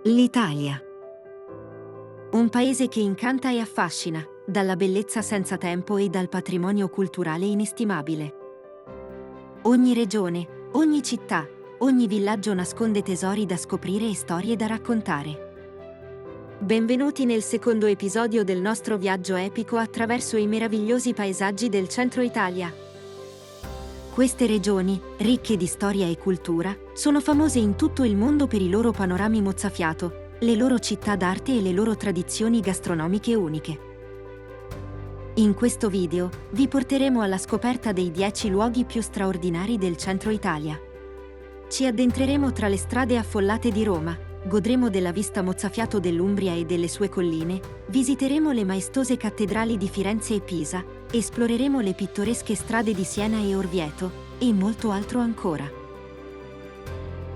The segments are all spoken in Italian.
L'Italia. Un paese che incanta e affascina, dalla bellezza senza tempo e dal patrimonio culturale inestimabile. Ogni regione, ogni città, ogni villaggio nasconde tesori da scoprire e storie da raccontare. Benvenuti nel secondo episodio del nostro viaggio epico attraverso i meravigliosi paesaggi del centro Italia. Queste regioni, ricche di storia e cultura, sono famose in tutto il mondo per i loro panorami mozzafiato, le loro città d'arte e le loro tradizioni gastronomiche uniche. In questo video, vi porteremo alla scoperta dei 10 luoghi più straordinari del centro Italia. Ci addentreremo tra le strade affollate di Roma, godremo della vista mozzafiato dell'Umbria e delle sue colline, visiteremo le maestose cattedrali di Firenze e Pisa, esploreremo le pittoresche strade di Siena e Orvieto, e molto altro ancora.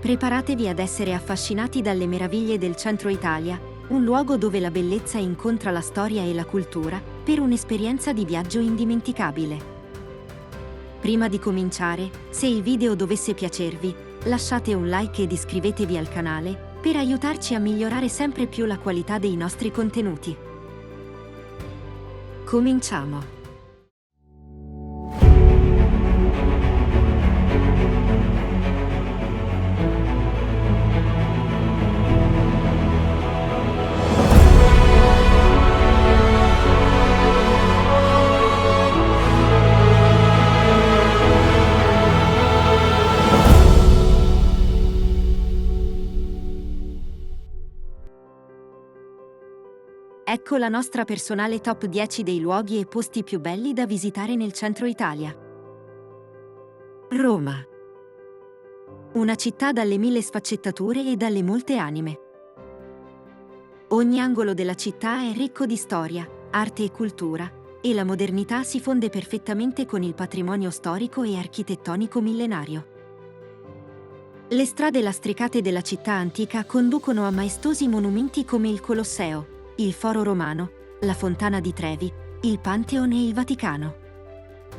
Preparatevi ad essere affascinati dalle meraviglie del centro Italia, un luogo dove la bellezza incontra la storia e la cultura, per un'esperienza di viaggio indimenticabile. Prima di cominciare, se il video dovesse piacervi, lasciate un like ed iscrivetevi al canale, per aiutarci a migliorare sempre più la qualità dei nostri contenuti. Cominciamo! Ecco la nostra personale top 10 dei luoghi e posti più belli da visitare nel centro Italia. Roma. Una città dalle mille sfaccettature e dalle molte anime. Ogni angolo della città è ricco di storia, arte e cultura, e la modernità si fonde perfettamente con il patrimonio storico e architettonico millenario. Le strade lastricate della città antica conducono a maestosi monumenti come il Colosseo, il Foro Romano, la Fontana di Trevi, il Pantheon e il Vaticano.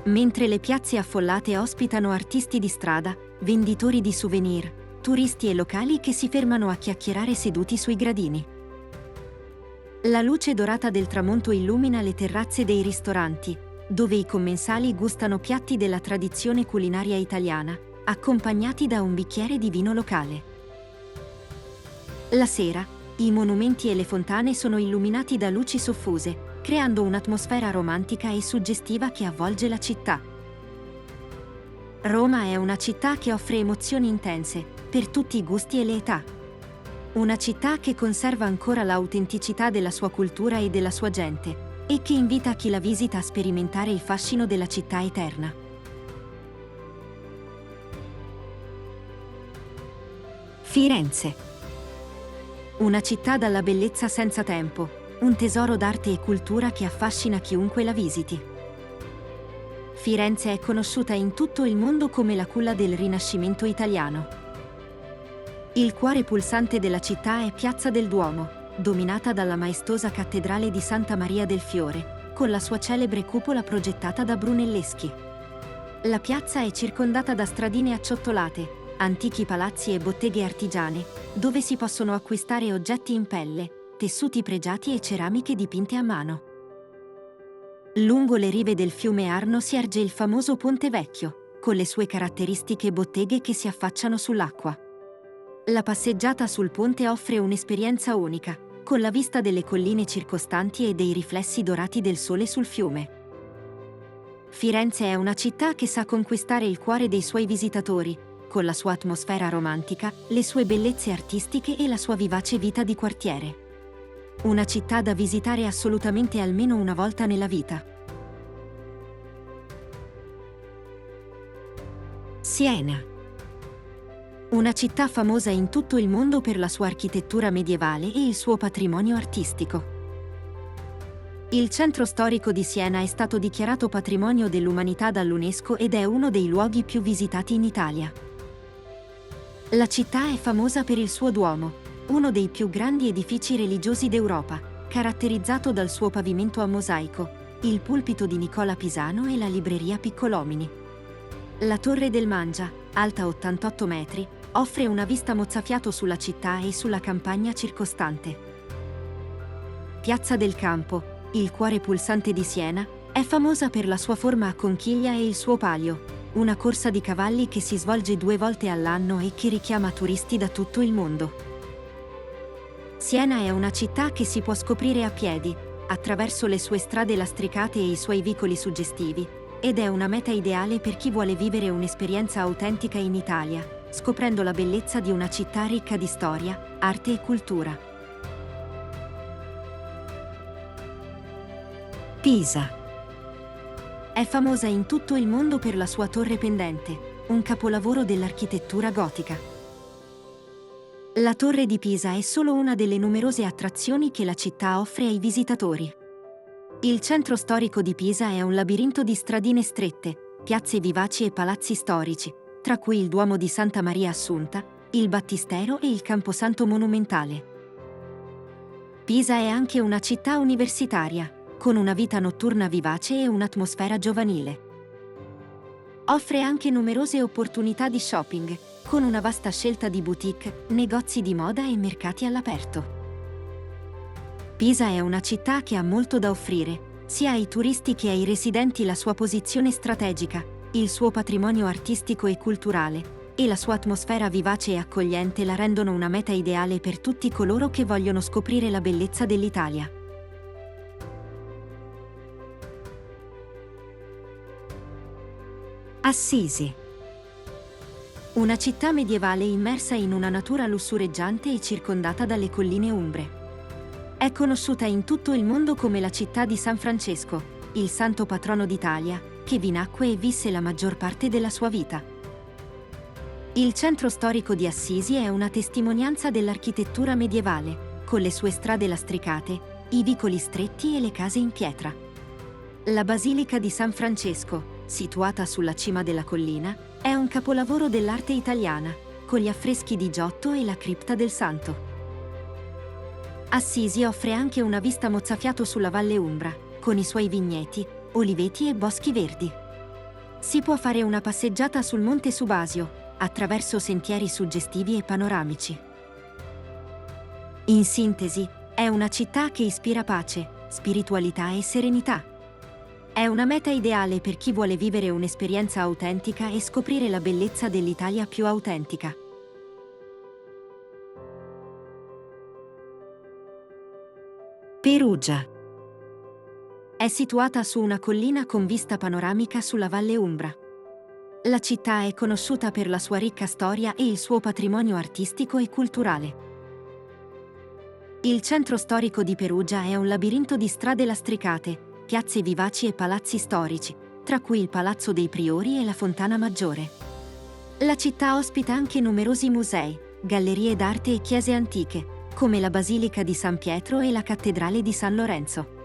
Mentre le piazze affollate ospitano artisti di strada, venditori di souvenir, turisti e locali che si fermano a chiacchierare seduti sui gradini. La luce dorata del tramonto illumina le terrazze dei ristoranti, dove i commensali gustano piatti della tradizione culinaria italiana, accompagnati da un bicchiere di vino locale. La sera, i monumenti e le fontane sono illuminati da luci soffuse, creando un'atmosfera romantica e suggestiva che avvolge la città. Roma è una città che offre emozioni intense, per tutti i gusti e le età. Una città che conserva ancora l'autenticità della sua cultura e della sua gente, e che invita chi la visita a sperimentare il fascino della città eterna. Firenze. Una città dalla bellezza senza tempo, un tesoro d'arte e cultura che affascina chiunque la visiti. Firenze è conosciuta in tutto il mondo come la culla del Rinascimento italiano. Il cuore pulsante della città è Piazza del Duomo, dominata dalla maestosa cattedrale di Santa Maria del Fiore, con la sua celebre cupola progettata da Brunelleschi. La piazza è circondata da stradine acciottolate, antichi palazzi e botteghe artigiane, dove si possono acquistare oggetti in pelle, tessuti pregiati e ceramiche dipinte a mano. Lungo le rive del fiume Arno si erge il famoso Ponte Vecchio, con le sue caratteristiche botteghe che si affacciano sull'acqua. La passeggiata sul ponte offre un'esperienza unica, con la vista delle colline circostanti e dei riflessi dorati del sole sul fiume. Firenze è una città che sa conquistare il cuore dei suoi visitatori, con la sua atmosfera romantica, le sue bellezze artistiche e la sua vivace vita di quartiere. Una città da visitare assolutamente almeno una volta nella vita. Siena. Una città famosa in tutto il mondo per la sua architettura medievale e il suo patrimonio artistico. Il centro storico di Siena è stato dichiarato patrimonio dell'umanità dall'UNESCO ed è uno dei luoghi più visitati in Italia. La città è famosa per il suo Duomo, uno dei più grandi edifici religiosi d'Europa, caratterizzato dal suo pavimento a mosaico, il pulpito di Nicola Pisano e la libreria Piccolomini. La Torre del Mangia, alta 88 metri, offre una vista mozzafiato sulla città e sulla campagna circostante. Piazza del Campo, il cuore pulsante di Siena, è famosa per la sua forma a conchiglia e il suo palio, una corsa di cavalli che si svolge 2 volte all'anno e che richiama turisti da tutto il mondo. Siena è una città che si può scoprire a piedi, attraverso le sue strade lastricate e i suoi vicoli suggestivi, ed è una meta ideale per chi vuole vivere un'esperienza autentica in Italia, scoprendo la bellezza di una città ricca di storia, arte e cultura. Pisa. È famosa in tutto il mondo per la sua torre pendente, un capolavoro dell'architettura gotica. La Torre di Pisa è solo una delle numerose attrazioni che la città offre ai visitatori. Il centro storico di Pisa è un labirinto di stradine strette, piazze vivaci e palazzi storici, tra cui il Duomo di Santa Maria Assunta, il Battistero e il Camposanto monumentale. Pisa è anche una città universitaria, con una vita notturna vivace e un'atmosfera giovanile. Offre anche numerose opportunità di shopping, con una vasta scelta di boutique, negozi di moda e mercati all'aperto. Pisa è una città che ha molto da offrire, sia ai turisti che ai residenti. La sua posizione strategica, il suo patrimonio artistico e culturale, e la sua atmosfera vivace e accogliente la rendono una meta ideale per tutti coloro che vogliono scoprire la bellezza dell'Italia. Assisi. Una città medievale immersa in una natura lussureggiante e circondata dalle colline umbre. È conosciuta in tutto il mondo come la città di San Francesco, il santo patrono d'Italia, che vi nacque e visse la maggior parte della sua vita. Il centro storico di Assisi è una testimonianza dell'architettura medievale, con le sue strade lastricate, i vicoli stretti e le case in pietra. La Basilica di San Francesco, situata sulla cima della collina, è un capolavoro dell'arte italiana, con gli affreschi di Giotto e la cripta del Santo. Assisi offre anche una vista mozzafiato sulla Valle Umbra, con i suoi vigneti, oliveti e boschi verdi. Si può fare una passeggiata sul Monte Subasio, attraverso sentieri suggestivi e panoramici. In sintesi, è una città che ispira pace, spiritualità e serenità. È una meta ideale per chi vuole vivere un'esperienza autentica e scoprire la bellezza dell'Italia più autentica. Perugia. È situata su una collina con vista panoramica sulla Valle Umbra. La città è conosciuta per la sua ricca storia e il suo patrimonio artistico e culturale. Il centro storico di Perugia è un labirinto di strade lastricate, piazze vivaci e palazzi storici, tra cui il Palazzo dei Priori e la Fontana Maggiore. La città ospita anche numerosi musei, gallerie d'arte e chiese antiche, come la Basilica di San Pietro e la Cattedrale di San Lorenzo.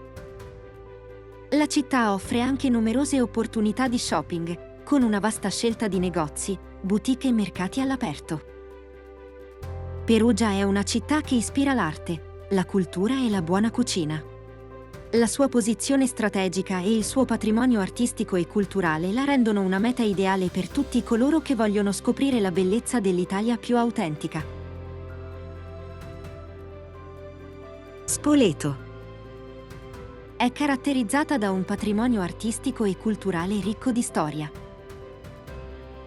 La città offre anche numerose opportunità di shopping, con una vasta scelta di negozi, boutique e mercati all'aperto. Perugia è una città che ispira l'arte, la cultura e la buona cucina. La sua posizione strategica e il suo patrimonio artistico e culturale la rendono una meta ideale per tutti coloro che vogliono scoprire la bellezza dell'Italia più autentica. Spoleto. È caratterizzata da un patrimonio artistico e culturale ricco di storia.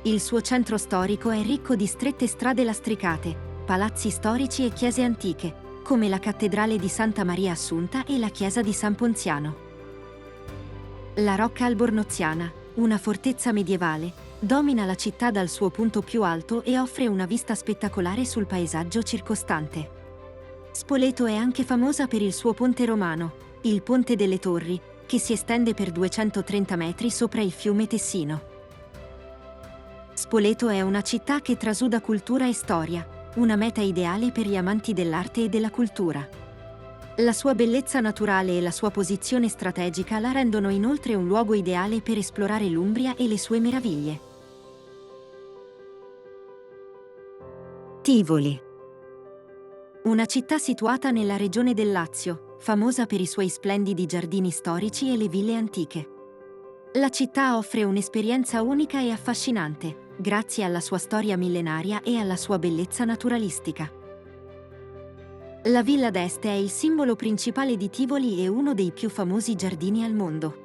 Il suo centro storico è ricco di strette strade lastricate, palazzi storici e chiese antiche, come la Cattedrale di Santa Maria Assunta e la Chiesa di San Ponziano. La Rocca Albornoziana, una fortezza medievale, domina la città dal suo punto più alto e offre una vista spettacolare sul paesaggio circostante. Spoleto è anche famosa per il suo ponte romano, il Ponte delle Torri, che si estende per 230 metri sopra il fiume Tessino. Spoleto è una città che trasuda cultura e storia, una meta ideale per gli amanti dell'arte e della cultura. La sua bellezza naturale e la sua posizione strategica la rendono inoltre un luogo ideale per esplorare l'Umbria e le sue meraviglie. Tivoli. Una città situata nella regione del Lazio, famosa per i suoi splendidi giardini storici e le ville antiche. La città offre un'esperienza unica e affascinante, grazie alla sua storia millenaria e alla sua bellezza naturalistica. La Villa d'Este è il simbolo principale di Tivoli e uno dei più famosi giardini al mondo.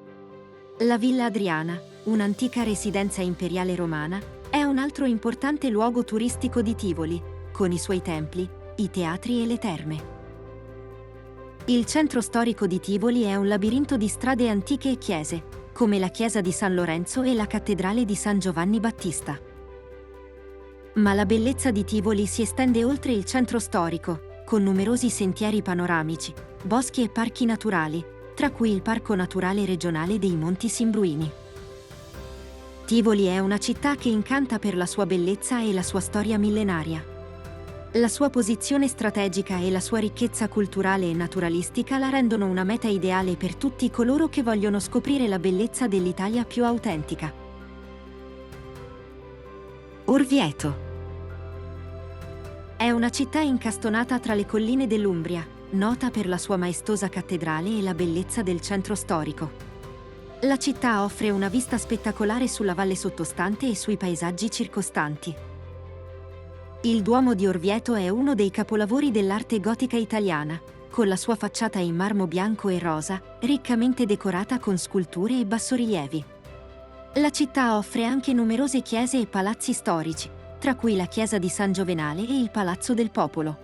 La Villa Adriana, un'antica residenza imperiale romana, è un altro importante luogo turistico di Tivoli, con i suoi templi, i teatri e le terme. Il centro storico di Tivoli è un labirinto di strade antiche e chiese, come la chiesa di San Lorenzo e la cattedrale di San Giovanni Battista. Ma la bellezza di Tivoli si estende oltre il centro storico, con numerosi sentieri panoramici, boschi e parchi naturali, tra cui il Parco Naturale Regionale dei Monti Simbruini. Tivoli è una città che incanta per la sua bellezza e la sua storia millenaria. La sua posizione strategica e la sua ricchezza culturale e naturalistica la rendono una meta ideale per tutti coloro che vogliono scoprire la bellezza dell'Italia più autentica. Orvieto è una città incastonata tra le colline dell'Umbria, nota per la sua maestosa cattedrale e la bellezza del centro storico. La città offre una vista spettacolare sulla valle sottostante e sui paesaggi circostanti. Il Duomo di Orvieto è uno dei capolavori dell'arte gotica italiana, con la sua facciata in marmo bianco e rosa, riccamente decorata con sculture e bassorilievi. La città offre anche numerose chiese e palazzi storici, tra cui la chiesa di San Giovenale e il Palazzo del Popolo.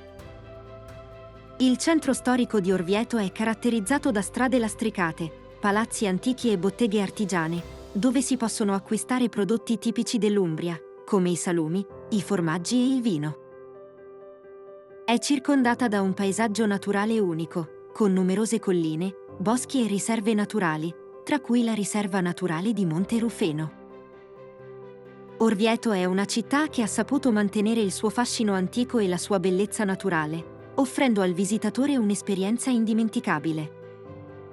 Il centro storico di Orvieto è caratterizzato da strade lastricate, palazzi antichi e botteghe artigiane, dove si possono acquistare prodotti tipici dell'Umbria, come i salumi, i formaggi e il vino. È circondata da un paesaggio naturale unico, con numerose colline, boschi e riserve naturali, tra cui la riserva naturale di Monte Rufeno. Orvieto è una città che ha saputo mantenere il suo fascino antico e la sua bellezza naturale, offrendo al visitatore un'esperienza indimenticabile.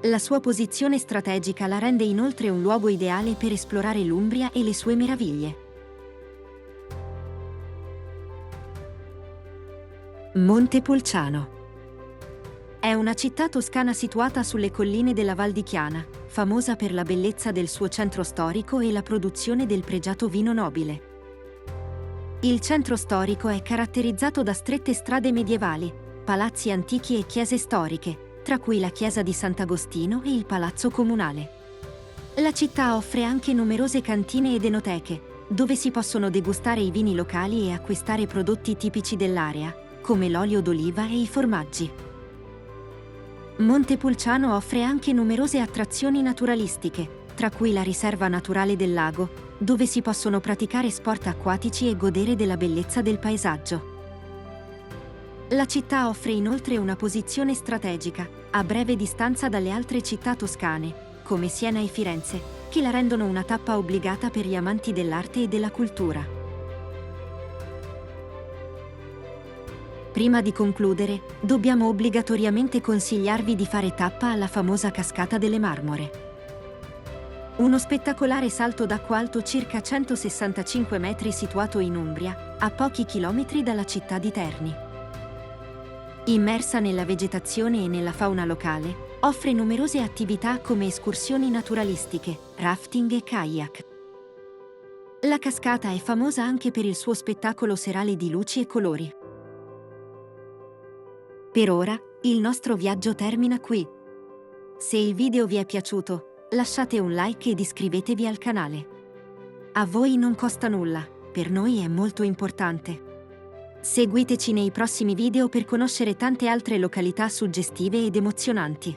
La sua posizione strategica la rende inoltre un luogo ideale per esplorare l'Umbria e le sue meraviglie. Montepulciano è una città toscana situata sulle colline della Val di Chiana, famosa per la bellezza del suo centro storico e la produzione del pregiato vino nobile. Il centro storico è caratterizzato da strette strade medievali, palazzi antichi e chiese storiche, tra cui la chiesa di Sant'Agostino e il Palazzo Comunale. La città offre anche numerose cantine ed enoteche, dove si possono degustare i vini locali e acquistare prodotti tipici dell'area, come l'olio d'oliva e i formaggi. Montepulciano offre anche numerose attrazioni naturalistiche, tra cui la riserva naturale del lago, dove si possono praticare sport acquatici e godere della bellezza del paesaggio. La città offre inoltre una posizione strategica, a breve distanza dalle altre città toscane, come Siena e Firenze, che la rendono una tappa obbligata per gli amanti dell'arte e della cultura. Prima di concludere, dobbiamo obbligatoriamente consigliarvi di fare tappa alla famosa Cascata delle Marmore. Uno spettacolare salto d'acqua alto circa 165 metri situato in Umbria, a pochi chilometri dalla città di Terni. Immersa nella vegetazione e nella fauna locale, offre numerose attività come escursioni naturalistiche, rafting e kayak. La cascata è famosa anche per il suo spettacolo serale di luci e colori. Per ora, il nostro viaggio termina qui. Se il video vi è piaciuto, lasciate un like ed iscrivetevi al canale. A voi non costa nulla, per noi è molto importante. Seguiteci nei prossimi video per conoscere tante altre località suggestive ed emozionanti.